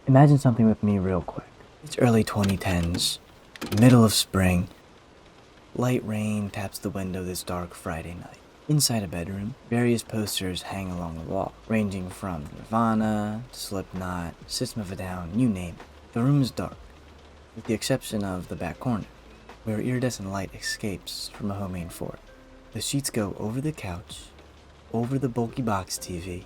Imagine something with me real quick. It's early 2010s, middle of spring. Light rain taps the window this dark Friday night. Inside a bedroom, various posters hang along the wall, ranging from Nirvana to Slipknot, System of a Down, you name it. The room is dark, with the exception of the back corner, where iridescent light escapes from a homemade fort. The sheets go over the couch, over the bulky box TV,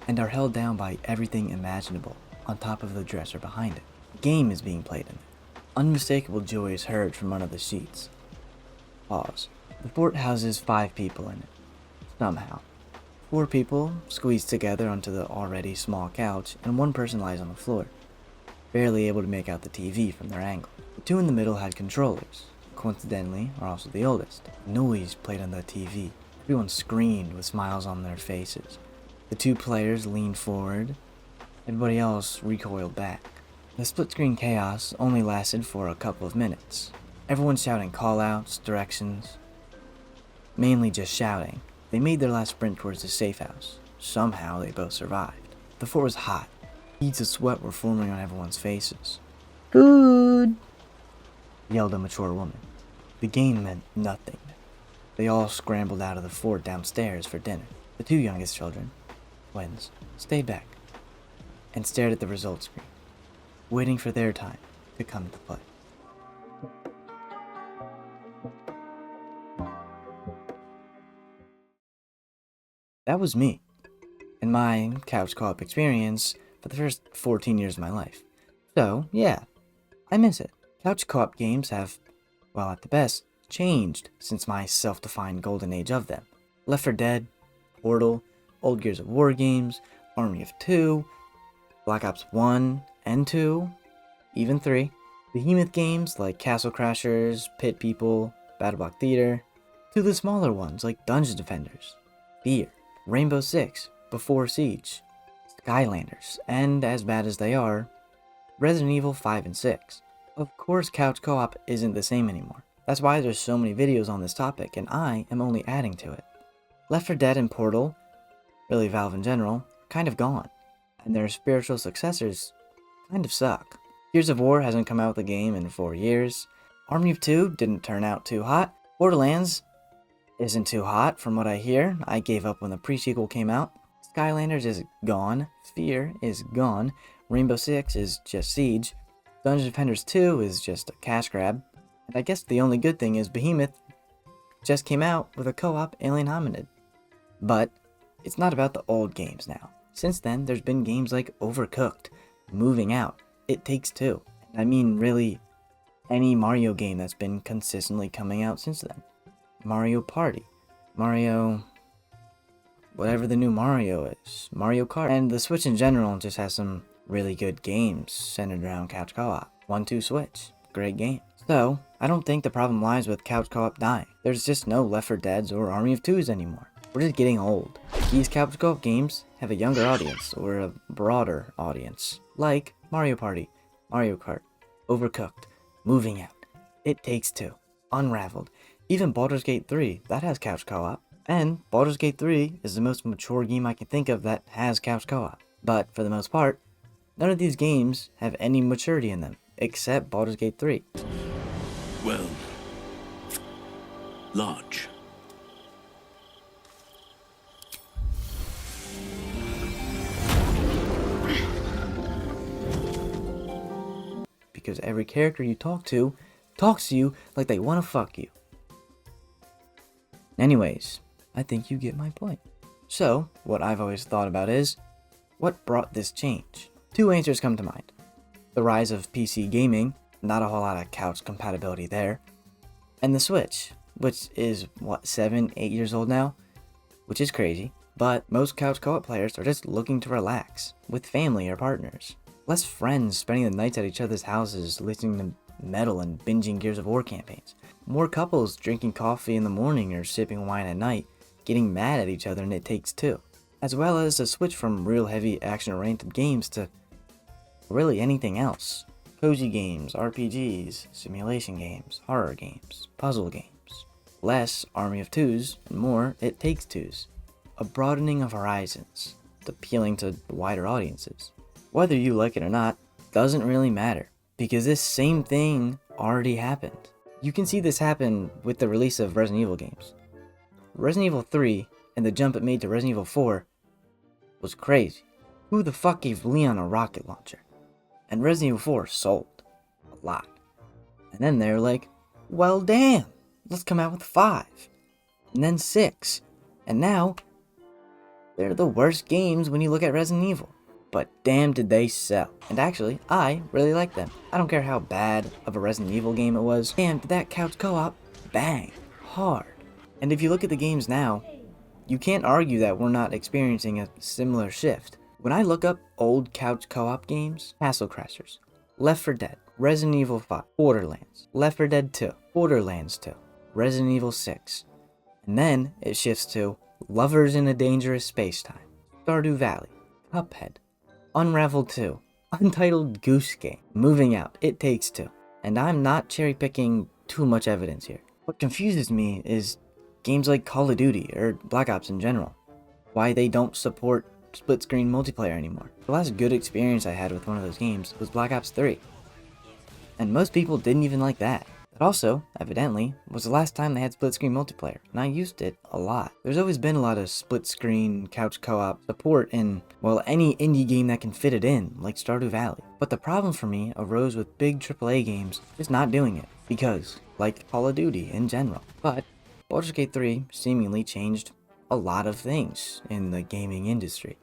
and are held down by everything imaginable on top of the dresser behind it. A game is being played in it. Unmistakable joy is heard from under the sheets. Pause. The fort houses 5 people in it. Somehow. 4 people squeezed together onto the already small couch, and 1 person lies on the floor, barely able to make out the TV from their angle. The 2 in the middle had controllers. Coincidentally, are also the oldest. Noise played on the TV. Everyone screamed with smiles on their faces. The 2 players leaned forward. Everybody else recoiled back. The split-screen chaos only lasted for a couple of minutes. Everyone shouting call-outs, directions. Mainly just shouting. They made their last sprint towards the safe house. Somehow they both survived. The fort was hot. Beads of sweat were forming on everyone's faces. "Food!" yelled a mature woman. The game meant nothing. They all scrambled out of the fort downstairs for dinner. The 2 youngest children, twins, stayed back and stared at the results screen, waiting for their time to come to play. That was me, and my couch co-op experience for the first 14 years of my life. So, yeah, I miss it. Couch co-op games have, well, at the best, changed since my self-defined golden age of them. Left 4 Dead, Portal, old Gears of War games, Army of 2, Black Ops 1 and 2, even 3. Behemoth games like Castle Crashers, Pit People, Battle Block Theater, to the smaller ones like Dungeon Defenders, Fear, Rainbow Six, Before Siege, Skylanders, and as bad as they are, Resident Evil 5 and 6. Of course, couch co-op isn't the same anymore. That's why there's so many videos on this topic, and I am only adding to it. Left 4 Dead and Portal, really Valve in general, kind of gone, and their spiritual successors kind of suck. Gears of War hasn't come out with a game in 4 years. Army of 2 didn't turn out too hot. Borderlands isn't too hot from what I hear. I gave up when the pre-sequel came out. Skylanders is gone. Fear is gone. Rainbow Six is just Siege. Dungeon Defenders 2 is just a cash grab. And I guess the only good thing is Behemoth just came out with a co-op Alien Hominid. But it's not about the old games now. Since then, there's been games like Overcooked, Moving Out, It Takes Two. I mean, really, any Mario game that's been consistently coming out since then. Mario Party, Mario, whatever the new Mario is, Mario Kart, and the Switch in general just has some really good games centered around couch co-op. 1-2 Switch, great game. So, I don't think the problem lies with couch co-op dying. There's just no Left 4 Deads or Army of 2s anymore. We're just getting old. These couch co-op games have a younger audience, or a broader audience, like Mario Party, Mario Kart, Overcooked, Moving Out, It Takes Two, Unraveled, even Baldur's Gate 3, that has couch co-op. And Baldur's Gate 3 is the most mature game I can think of that has couch co-op. But for the most part, none of these games have any maturity in them, except Baldur's Gate 3. Well, large. Because every character you talks to you like they want to fuck you. Anyways, I think you get my point. So, what I've always thought about is, what brought this change? 2 answers come to mind. The rise of PC gaming, not a whole lot of couch compatibility there, and the Switch, which is, 7, 8 years old now? Which is crazy, but most couch co-op players are just looking to relax, with family or partners. Less friends spending the nights at each other's houses listening to metal and binging Gears of War campaigns. More couples drinking coffee in the morning or sipping wine at night, getting mad at each other in It Takes Two. As well as a switch from real heavy action-oriented games to really anything else. Cozy games, RPGs, simulation games, horror games, puzzle games. Less Army of Twos, and more It Takes Twos. A broadening of horizons, appealing to wider audiences. Whether you like it or not, doesn't really matter, because this same thing already happened. You can see this happen with the release of Resident Evil games. Resident Evil 3 and the jump it made to Resident Evil 4 was crazy. Who the fuck gave Leon a rocket launcher? And Resident Evil 4 sold a lot. And then they're like, well damn, let's come out with 5. And then 6. And now, they're the worst games when you look at Resident Evil. But damn did they sell. And actually, I really like them. I don't care how bad of a Resident Evil game it was. Damn, did that couch co-op bang hard. And if you look at the games now, you can't argue that we're not experiencing a similar shift. When I look up old couch co-op games, Castle Crashers, Left 4 Dead, Resident Evil 5, Borderlands, Left 4 Dead 2, Borderlands 2, Resident Evil 6, and then it shifts to Lovers in a Dangerous Space-Time, Stardew Valley, Cuphead, Unravel 2, Untitled Goose Game, Moving Out, It Takes Two, and I'm not cherry-picking too much evidence here. What confuses me is games like Call of Duty or Black Ops in general. Why they don't support split-screen multiplayer anymore. The last good experience I had with one of those games was Black Ops 3. And most people didn't even like that. That also, evidently, was the last time they had split-screen multiplayer, and I used it a lot. There's always been a lot of split-screen couch co-op support in, well, any indie game that can fit it in, like Stardew Valley. But the problem for me arose with big AAA games just not doing it, because, like Call of Duty in general. But Baldur's Gate 3 seemingly changed a lot of things in the gaming industry.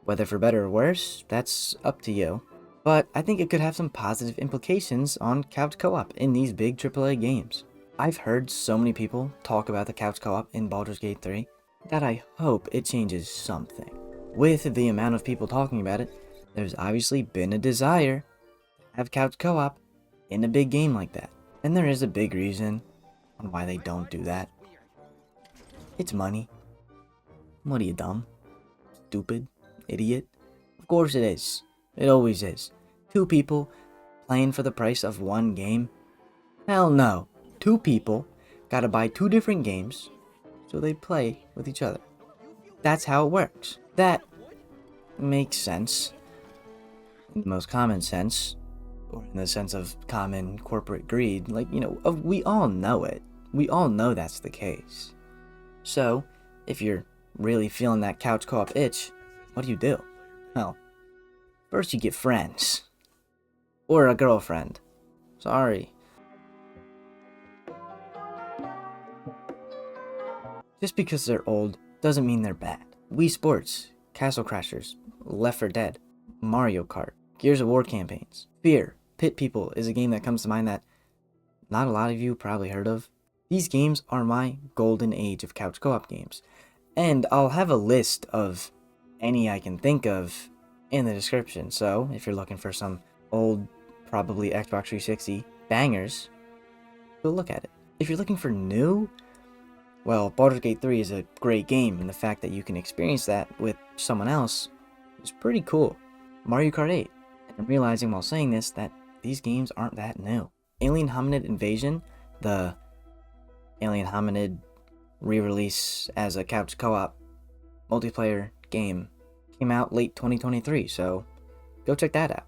Whether for better or worse, that's up to you. But I think it could have some positive implications on couch co-op in these big AAA games. I've heard so many people talk about the couch co-op in Baldur's Gate 3 that I hope it changes something. With the amount of people talking about it, there's obviously been a desire to have couch co-op in a big game like that. And there is a big reason on why they don't do that. It's money. What are you, dumb? Stupid? Idiot? Of course it is. It always is. 2 people playing for the price of 1 game? Hell no. 2 people gotta buy 2 different games so they play with each other. That's how it works. That makes sense. In the most common sense, or in the sense of common corporate greed, like, we all know it. We all know that's the case. So, if you're really feeling that couch co-op itch, what do? Well, first you get friends. Or a girlfriend. Sorry. Just because they're old doesn't mean they're bad. Wii Sports, Castle Crashers, Left 4 Dead, Mario Kart, Gears of War campaigns, Fear, Pit People is a game that comes to mind that not a lot of you probably heard of. These games are my golden age of couch co-op games. And I'll have a list of any I can think of in the description, so if you're looking for some old, probably Xbox 360 bangers, go look at it. If you're looking for new, well, Baldur's Gate 3 is a great game, and the fact that you can experience that with someone else is pretty cool. Mario Kart 8, and I'm realizing while saying this that these games aren't that new. Alien Hominid Invasion, the Alien Hominid re-release as a couch co-op multiplayer game, came out late 2023, so go check that out.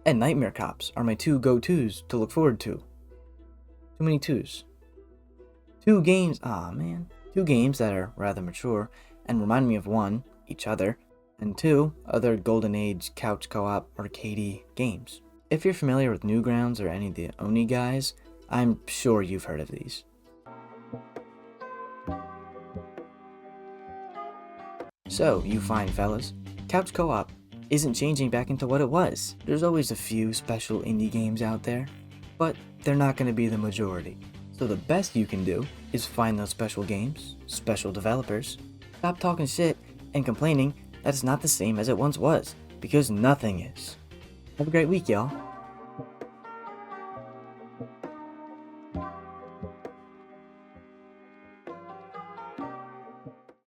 And Nightmare Cops are my 2 go-tos to look forward to. Too many 2s. 2 games, man. 2 games that are rather mature and remind me of 1, each other, and 2, other golden age couch co-op arcadey games. If you're familiar with Newgrounds or any of the Oni guys, I'm sure you've heard of these. So, you fine fellas, couch co-op isn't changing back into what it was. There's always a few special indie games out there, but they're not going to be the majority. So the best you can do is find those special games, special developers, stop talking shit and complaining that it's not the same as it once was, because nothing is. Have a great week, y'all.